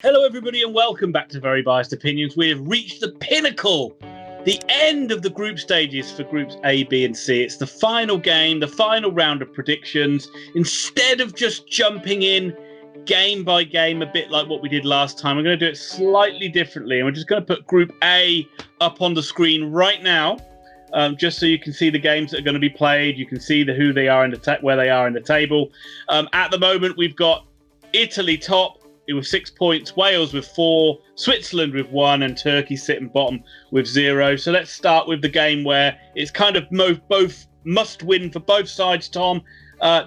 Hello, everybody, and welcome back to Very Biased Opinions. We have reached the pinnacle, the end of the group stages for groups A, B, and C. It's the final game, the final round of predictions. Instead of just jumping in game by game, a bit like what we did last time, we're going to do it slightly differently. And we're just going to put Group A up on the screen right now, just so you can see the games that are going to be played. You can see who they are in where they are in the table. At the moment, we've got Italy top with 6 points, Wales with 4, Switzerland with 1, and Turkey sitting bottom with 0. So let's start with the game where it's kind of both must win for both sides, Tom.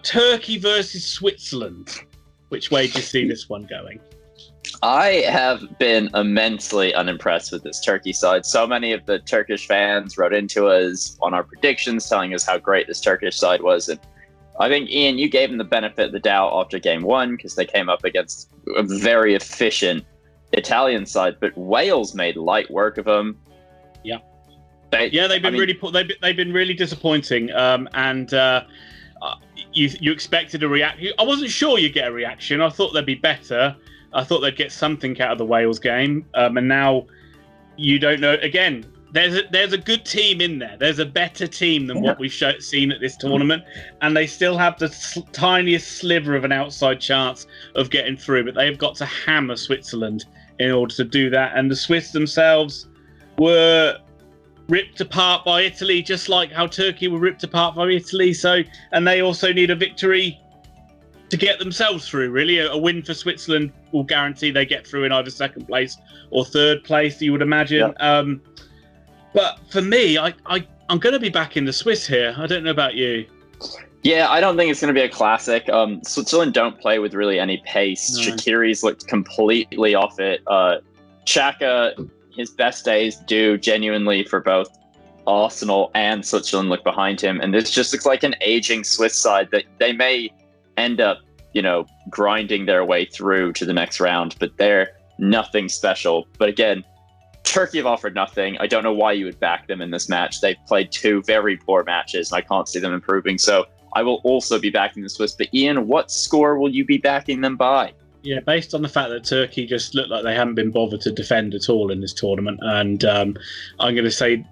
Turkey versus Switzerland. Which way do you see this one going? I have been immensely unimpressed with this Turkey side. So many of the Turkish fans wrote into us on our predictions, telling us how great this Turkish side was. And I think, Ian, you gave them the benefit of the doubt after game one because they came up against a very efficient Italian side, but Wales made light work of them. Yeah, they've been really disappointing. You expected a reaction. I wasn't sure you'd get a reaction. I thought they'd be better. I thought they'd get something out of the Wales game, and now you don't know. Again, there's a good team in there. There's a better team than what we've seen at this tournament, and they still have the tiniest sliver of an outside chance of getting through. But they've got to hammer Switzerland in order to do that. And the Swiss themselves were ripped apart by Italy, just like how Turkey were ripped apart by Italy. And they also need a victory to get themselves through. Really, a win for Switzerland will guarantee they get through in either second place or third place, you would imagine. Yeah. But for me, I'm going to be back in the Swiss here. I don't know about you. Yeah, I don't think it's going to be a classic. Switzerland don't play with really any pace. No. Shaqiri's looked completely off it. Xhaka, his best days do genuinely for both Arsenal and Switzerland look behind him. And this just looks like an aging Swiss side that they may end up, grinding their way through to the next round, but they're nothing special. But again, Turkey have offered nothing. I don't know why you would back them in this match. They've played 2 very poor matches, and I can't see them improving. So I will also be backing the Swiss. But Ian, what score will you be backing them by? Yeah, based on the fact that Turkey just looked like they haven't been bothered to defend at all in this tournament, and I'm going to say,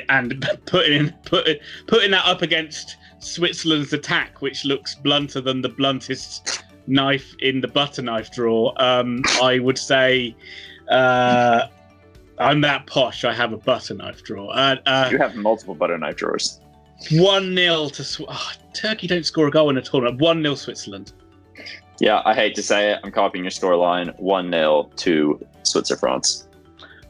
and putting that up against Switzerland's attack, which looks blunter than the bluntest knife in the butter knife drawer, I would say. I'm that posh. I have a butter knife drawer. You have multiple butter knife drawers. 1-0 to Turkey don't score a goal in a tournament. 1-0 Switzerland. Yeah, I hate to say it. I'm copying your scoreline. 1-0 to France.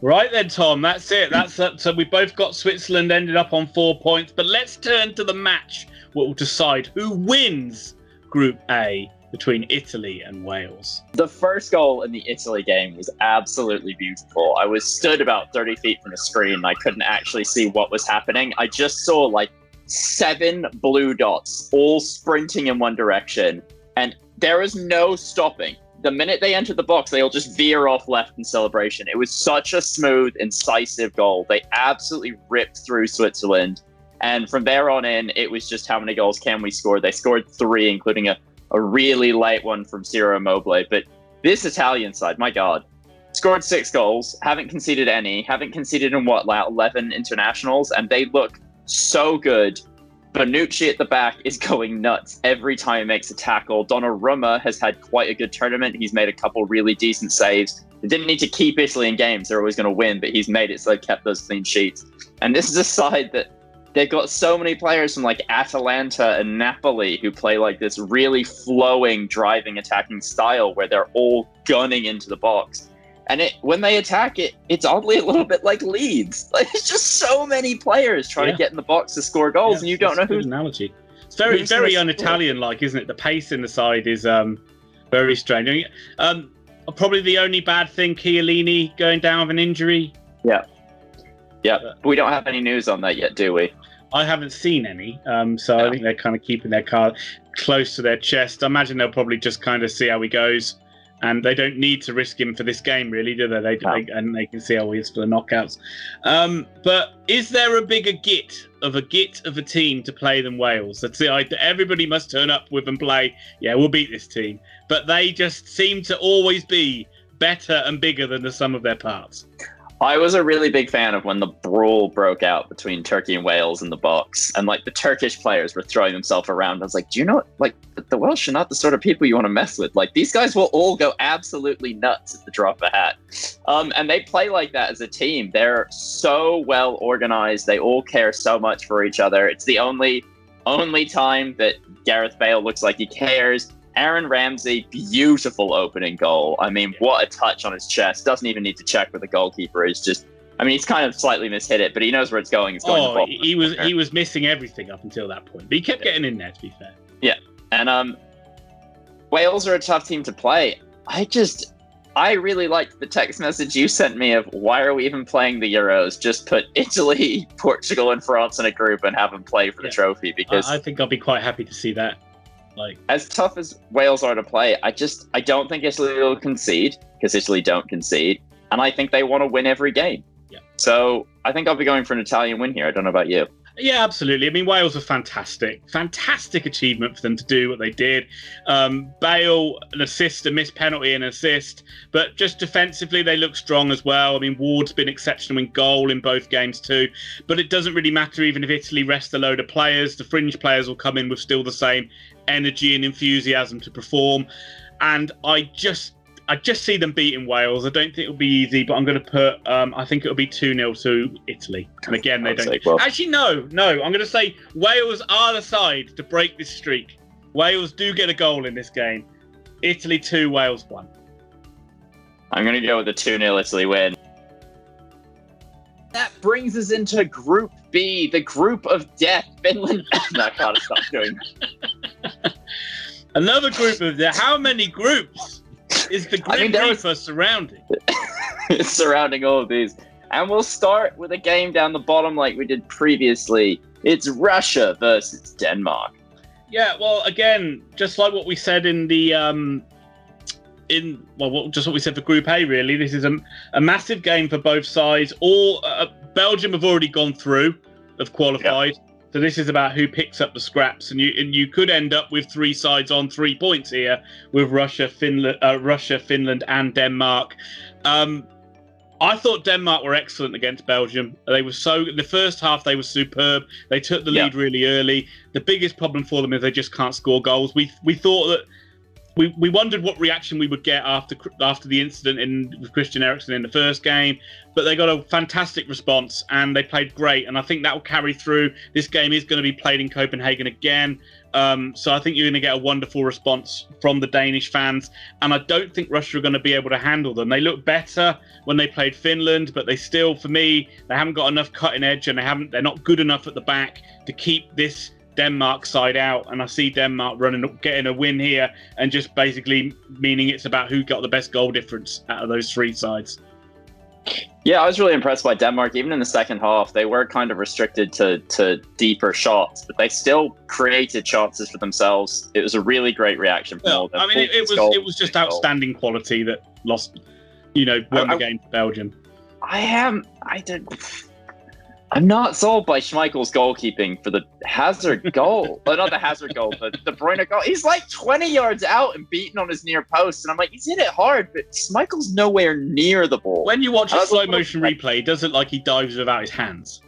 Right then, Tom. That's it. So we both got Switzerland ended up on 4 points. But let's turn to the match. What will decide who wins Group A between Italy and Wales. The first goal in the Italy game was absolutely beautiful. I was stood about 30 feet from the screen and I couldn't actually see what was happening. I just saw like 7 blue dots all sprinting in one direction, and there was no stopping. The minute they entered the box, they all just veer off left in celebration. It was such a smooth, incisive goal. They absolutely ripped through Switzerland. And from there on in, it was just how many goals can we score? They scored 3, including a really late one from Ciro Immobile. But this Italian side, my God, scored 6 goals, haven't conceded any, haven't conceded in 11 internationals, and they look so good. Bonucci at the back is going nuts every time he makes a tackle. Donnarumma has had quite a good tournament. He's made a couple really decent saves. They didn't need to keep Italy in games. They're always going to win, but he's made it so they kept those clean sheets. And this is a side that they've got so many players from like Atalanta and Napoli who play like this really flowing, driving, attacking style where they're all gunning into the box. And when they attack it's oddly a little bit like Leeds. Like, it's just so many players trying to get in the box to score goals, and you don't know who's... Analogy. It's very un-Italian-like, isn't it? The pace in the side is very strange. Probably the only bad thing, Chiellini going down with an injury. Yeah. We don't have any news on that yet, do we? I haven't seen any, so I think they're kind of keeping their card close to their chest. I imagine they'll probably just kind of see how he goes, and they don't need to risk him for this game, really, do they? And they can see how he is for the knockouts. But is there a bigger git of a team to play than Wales? That's the idea. Everybody must turn up with and play. Yeah, we'll beat this team, but they just seem to always be better and bigger than the sum of their parts. I was a really big fan of when the brawl broke out between Turkey and Wales in the box, and like the Turkish players were throwing themselves around. I was like, do you know, like the Welsh are not the sort of people you want to mess with. Like these guys will all go absolutely nuts at the drop of a hat. And they play like that as a team. They're so well organized. They all care so much for each other. It's the only time that Gareth Bale looks like he cares. Aaron Ramsey, beautiful opening goal. I mean, what a touch on his chest. Doesn't even need to check with the goalkeeper. It's just, I mean, he's kind of slightly mishit it, but he knows where it's going. It's going he was missing everything up until that point, but he kept getting in there, to be fair. Yeah, and Wales are a tough team to play. I really liked the text message you sent me of why are we even playing the Euros? Just put Italy, Portugal, and France in a group and have them play for the trophy, because I think I'll be quite happy to see that. Like, as tough as Wales are to play, I don't think Italy will concede, because Italy don't concede, and I think they want to win every game. Yeah. So I think I'll be going for an Italian win here. I don't know about you. Yeah, absolutely. I mean, Wales are fantastic achievement for them to do what they did. Bale, an assist, a missed penalty, an assist, but just defensively, they look strong as well. I mean, Ward's been exceptional in goal in both games too, but it doesn't really matter even if Italy rest a load of players. The fringe players will come in with still the same energy and enthusiasm to perform. And I just see them beating Wales. I don't think it'll be easy, but I'm going to put, I think it'll be 2-0 to Italy. And again, they don't. Actually, no. I'm going to say Wales are the side to break this streak. Wales do get a goal in this game. Italy 2, Wales 1. I'm going to go with a 2-0 Italy win. That brings us into Group B, the group of death. Finland. No, I can't stop doing that. Another group of death. How many groups is the Grim Reaper surrounding? It's surrounding all of these. And we'll start with a game down the bottom like we did previously. It's Russia versus Denmark. Yeah, well, again, just like what we said in the just what we said for Group A, really. This is a massive game for both sides. Belgium have already gone through, have qualified. Yep. So this is about who picks up the scraps, and you could end up with 3 sides on 3 points here with Russia, Finland, and Denmark. I thought Denmark were excellent against Belgium. They were in the first half they were superb. They took the lead really early. The biggest problem for them is they just can't score goals. We thought that. We wondered what reaction we would get after the incident with Christian Eriksen in the first game, but they got a fantastic response and they played great. And I think that will carry through. This game is going to be played in Copenhagen again. So I think you're going to get a wonderful response from the Danish fans. And I don't think Russia are going to be able to handle them. They look better when they played Finland, but they still, for me, they haven't got enough cutting edge and they're not good enough at the back to keep this Denmark side out, and I see Denmark getting a win here, and just basically meaning it's about who got the best goal difference out of those 3 sides. Yeah, I was really impressed by Denmark. Even in the second half, they were kind of restricted to deeper shots, but they still created chances for themselves. It was a really great reaction from all of them. I mean, it was just outstanding quality that won the game for Belgium. I'm not sold by Schmeichel's goalkeeping for the Hazard goal. But not the Hazard goal, but the De Bruyne goal. He's like 20 yards out and beaten on his near post. And I'm like, he's hit it hard, but Schmeichel's nowhere near the ball. When you watch a slow motion replay, it doesn't like he dives without his hands.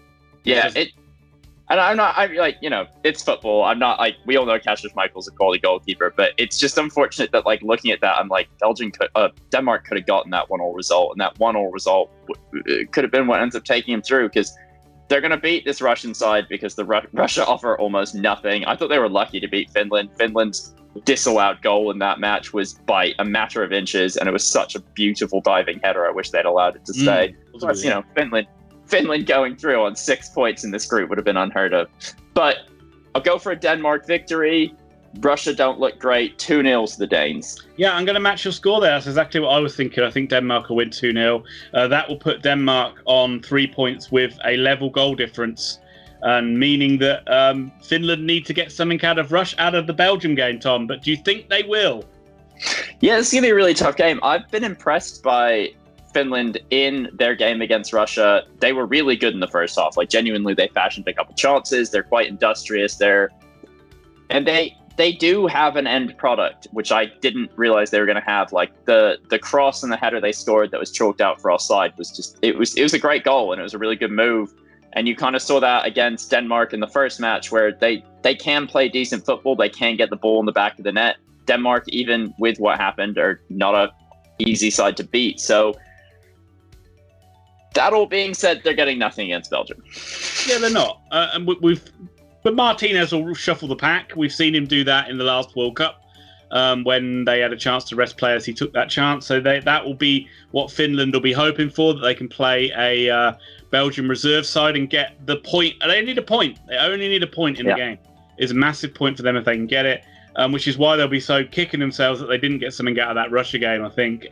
Yeah, it's football. I'm not like, we all know Kasper Schmeichel's a quality goalkeeper, but it's just unfortunate that like looking at that, I'm like, Denmark could have gotten that 1-1 result, and that 1-1 result could have been what ends up taking him through, because they're going to beat this Russian side because Russia offer almost nothing. I thought they were lucky to beat Finland. Finland's disallowed goal in that match was by a matter of inches, and it was such a beautiful diving header. I wish they'd allowed it to stay. Plus, Finland going through on 6 points in this group would have been unheard of. But I'll go for a Denmark victory. Russia don't look great. 2-0 to the Danes. Yeah, I'm going to match your score there. That's exactly what I was thinking. I think Denmark will win 2-0. That will put Denmark on 3 points with a level goal difference, and meaning that Finland need to get something out of the Belgium game, Tom. But do you think they will? Yeah, it's going to be a really tough game. I've been impressed by Finland in their game against Russia. They were really good in the first half. Like, genuinely, they fashioned a couple chances. They're quite industrious. They they do have an end product, which I didn't realize they were going to have. Like the cross and the header they scored that was chalked out for offside was just it was a great goal, and it was a really good move. And you kind of saw that against Denmark in the first match, where they can play decent football, they can get the ball in the back of the net. Denmark, even with what happened, are not a easy side to beat. So that all being said, they're getting nothing against Belgium. Yeah, they're not. And but Martinez will shuffle the pack. We've seen him do that in the last World Cup. When they had a chance to rest players, he took that chance. So that will be what Finland will be hoping for, that they can play a Belgium reserve side and get the point. They need a point. They only need a point in the game. It's a massive point for them if they can get it, which is why they'll be so kicking themselves that they didn't get something out of that Russia game, I think.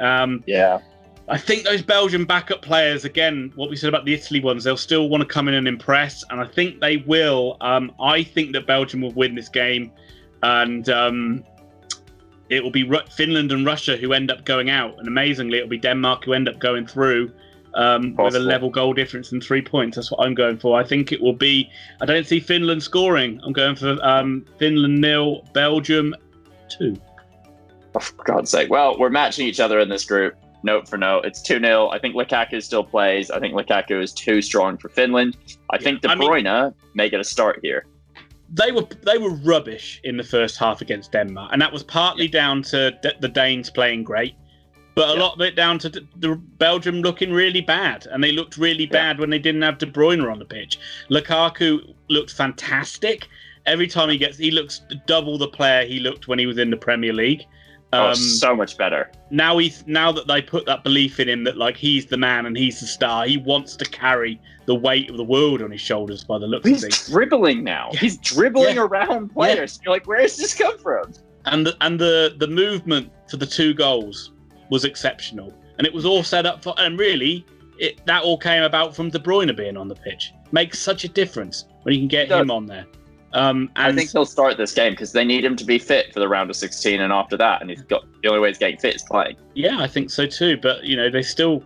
I think those Belgian backup players, again, what we said about the Italy ones, they'll still want to come in and impress, and I think they will. I think that Belgium will win this game, and it will be Finland and Russia who end up going out, and amazingly, it'll be Denmark who end up going through with a level goal difference and 3 points. That's what I'm going for. I think it will be. I don't see Finland scoring. I'm going for Finland 0, Belgium 2. Oh, for God's sake! Well, we're matching each other in this group. Note for note, it's 2-0. I think Lukaku still plays. I think Lukaku is too strong for Finland. I think De Bruyne may get a start here. They were rubbish in the first half against Denmark, and that was partly down to the Danes playing great, but a lot of it down to the Belgium looking really bad, and they looked really bad when they didn't have De Bruyne on the pitch. Lukaku looked fantastic. Every time he looks double the player he looked when he was in the Premier League. So much better. Now that they put that belief in him that like he's the man and he's the star, he wants to carry the weight of the world on his shoulders by the looks of things. He's dribbling now. Yeah. He's dribbling around players. You're like, where does this come from? And the movement for the 2 goals was exceptional, and it was all set up for. And really, that all came about from De Bruyne being on the pitch. Makes such a difference when you can get him on there. And I think he'll start this game because they need him to be fit for the round of 16 and after that. And the only way he's getting fit is playing. Yeah, I think so too. But, there's still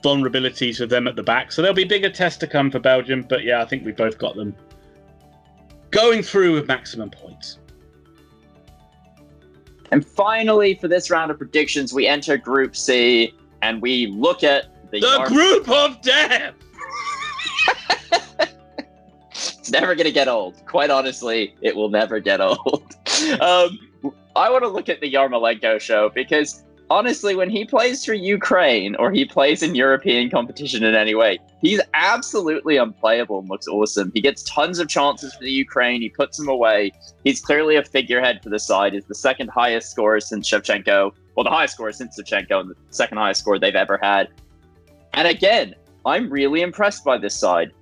vulnerabilities with them at the back. So there'll be bigger tests to come for Belgium. But yeah, I think we both got them going through with maximum points. And finally, for this round of predictions, we enter Group C and we look at the Group of Death. It's never going to get old. Quite honestly, it will never get old. I want to look at the Yarmolenko show because, honestly, when he plays for Ukraine or he plays in European competition in any way, he's absolutely unplayable and looks awesome. He gets tons of chances for the Ukraine. He puts them away. He's clearly a figurehead for the side. He's the second highest scorer since Shevchenko. Well, the highest scorer since Shevchenko and the second highest score they've ever had. And again, I'm really impressed by this side.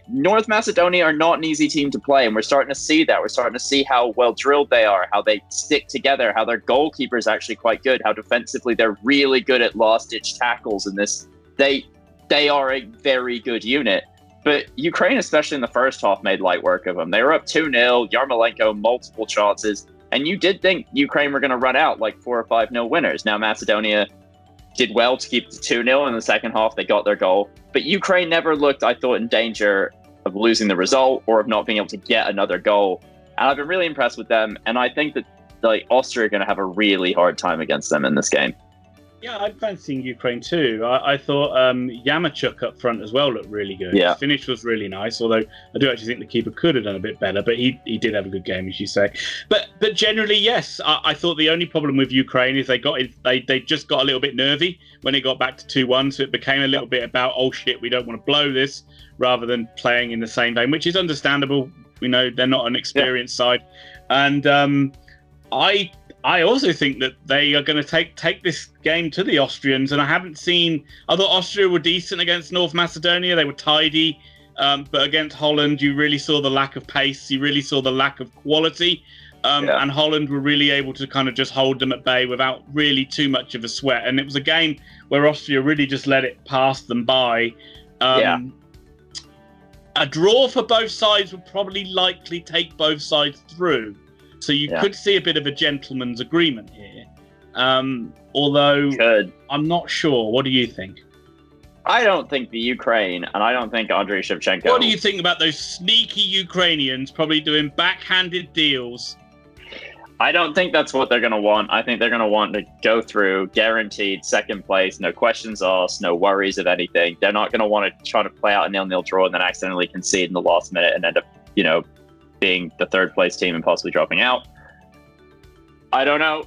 North Macedonia are not an easy team to play, and we're starting to see that. We're starting to see how well drilled they are, how they stick together, how their goalkeeper is actually quite good, how defensively they're really good at last-ditch tackles in this. They are a very good unit. But Ukraine, especially in the first half, made light work of them. They were up 2-0, Yarmolenko, multiple chances, and you did think Ukraine were going to run out like 4 or 5-0 winners. Now Macedonia did well to keep the 2-0 in the second half. They got their goal. But Ukraine never looked, I thought, in danger of losing the result or of not being able to get another goal. And I've been really impressed with them. And I think that Austria are going to have a really hard time against them in this game. Yeah, I'm fancying Ukraine too. I thought Yamachuk up front as well looked really good. Yeah. His finish was really nice, although I do actually think the keeper could have done a bit better, but he did have a good game, as you say. But generally, yes, I thought the only problem with Ukraine is they just got a little bit nervy when it got back to 2-1, so it became a little bit about, oh shit, we don't want to blow this, rather than playing in the same vein, which is understandable. We know they're not an experienced side. And I also think that they are going to take this game to the Austrians, and I thought Austria were decent against North Macedonia. They were tidy, but against Holland, you really saw the lack of pace. You really saw the lack of quality, and Holland were really able to kind of just hold them at bay without really too much of a sweat. And it was a game where Austria really just let it pass them by. A draw for both sides would probably likely take both sides through. So you could see a bit of a gentleman's agreement here. Although I'm not sure. What do you think? I don't think the Ukraine, and I don't think Andrei Shevchenko. What do you think about those sneaky Ukrainians probably doing backhanded deals? I don't think that's what they're going to want. I think they're going to want to go through guaranteed second place, no questions asked, no worries of anything. They're not going to want to try to play out a 0-0 draw and then accidentally concede in the last minute and end up, being the third place team and possibly dropping out. I don't know.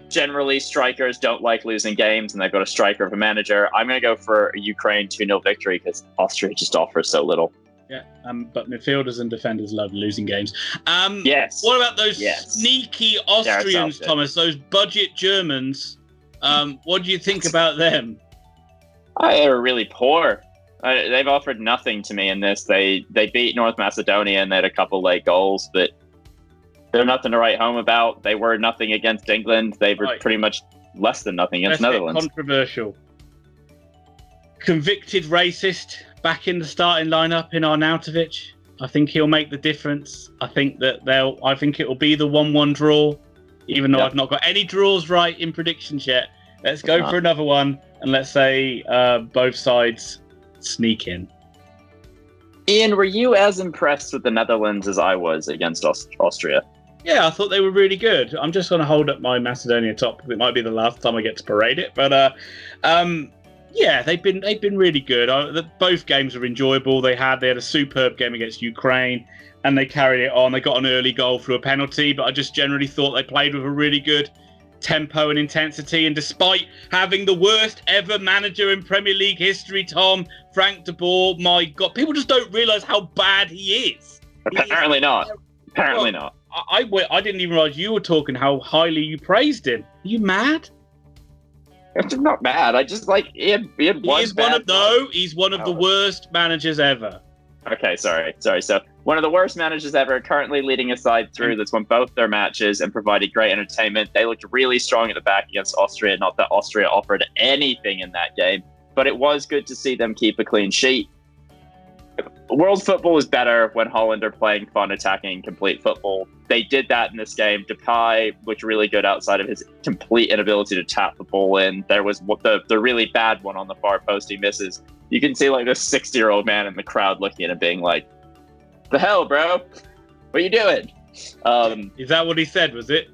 Generally, strikers don't like losing games, and they've got a striker of a manager. I'm going to go for a Ukraine 2-0 victory because Austria just offers so little. Yeah, but midfielders and defenders love losing games. Yes. What about those sneaky Austrians, Thomas? Those budget Germans. What do you think about them? They were really poor. They've offered nothing to me in this. They beat North Macedonia and they had a couple late goals, but they're nothing to write home about. They were nothing against England. They were pretty much less than nothing against Netherlands. Controversial. Convicted racist back in the starting lineup in Arnautovic. I think he'll make the difference. I think that I think it will be the 1-1 draw, even though I've not got any draws right in predictions yet. Let's go for another one, and let's say both sides sneak in. Ian, were you as impressed with the Netherlands as I was against Austria? Yeah, I thought they were really good. I'm just going to hold up my Macedonia top because it might be the last time I get to parade it. But yeah, they've been really good. Both games were enjoyable. They had a superb game against Ukraine, and they carried it on. They got an early goal through a penalty, but I just generally thought they played with a really good tempo and intensity. And despite having the worst ever manager in Premier League history, Tom, Frank de Boer, my God, people just don't realise how bad he is. Apparently not. Apparently not. I didn't even realise you were talking how highly you praised him. Are you mad? I'm not mad. I just he's one of the worst managers ever. Okay, sorry. So one of the worst managers ever, currently leading a side through that's won both their matches and provided great entertainment. They looked really strong at the back against Austria. Not that Austria offered anything in that game, but it was good to see them keep a clean sheet. World football is better when Holland are playing fun, attacking, complete football. They did that in this game. Depay looked really good outside of his complete inability to tap the ball in. There was the really bad one on the far post he misses. You can see this 60-year-old man in the crowd looking at him being like, the hell, bro? What are you doing? Is that what he said, was it?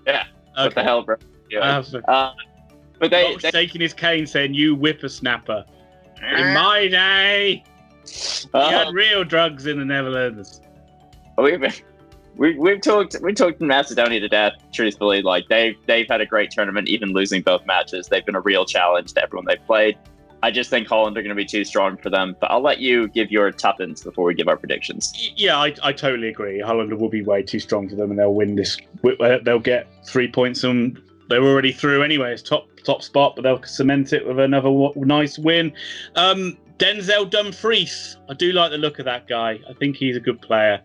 Yeah. Okay. What the hell, bro? But they shaking his cane saying, you whippersnapper. In my day... We had real drugs in the Netherlands. We've talked Macedonia to death. Truthfully, they've had a great tournament, even losing both matches. They've been a real challenge to everyone they've played. I just think Holland are going to be too strong for them. But I'll let you give your tuppence before we give our predictions. Yeah, I totally agree. Holland will be way too strong for them, and they'll win this. They'll get 3 points, and they're already through anyway. It's top spot, but they'll cement it with another nice win. Denzel Dumfries. I do like the look of that guy. I think he's a good player.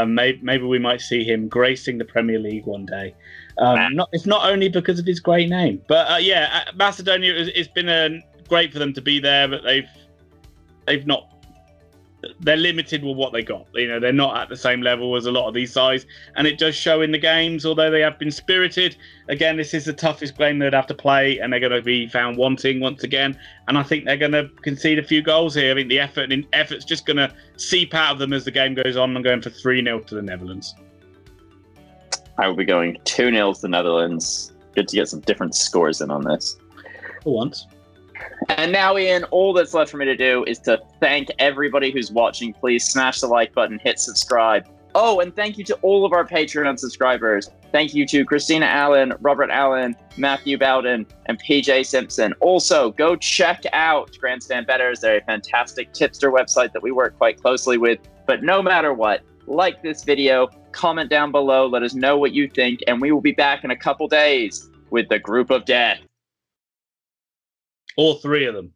Maybe we might see him gracing the Premier League one day. It's not only because of his great name, but Macedonia. It's been great for them to be there, but they've not. They're limited with what they got. They're not at the same level as a lot of these sides, and it does show in the games. Although they have been spirited, again, this is the toughest game they'd have to play, and they're going to be found wanting once again. And I think they're going to concede a few goals here. I think the effort's just going to seep out of them as the game goes on. I'm going for 3-0 to the Netherlands. I will be going 2-0 to the Netherlands. Good to get some different scores in on this. For once. And now, Ian, all that's left for me to do is to thank everybody who's watching. Please smash the like button, hit subscribe. Oh, and thank you to all of our Patreon subscribers. Thank you to Christina Allen, Robert Allen, Matthew Bowden, and PJ Simpson. Also, go check out Grandstand Betters. They're a fantastic tipster website that we work quite closely with. But no matter what, like this video, comment down below, let us know what you think, and we will be back in a couple days with the Group of Death. All three of them.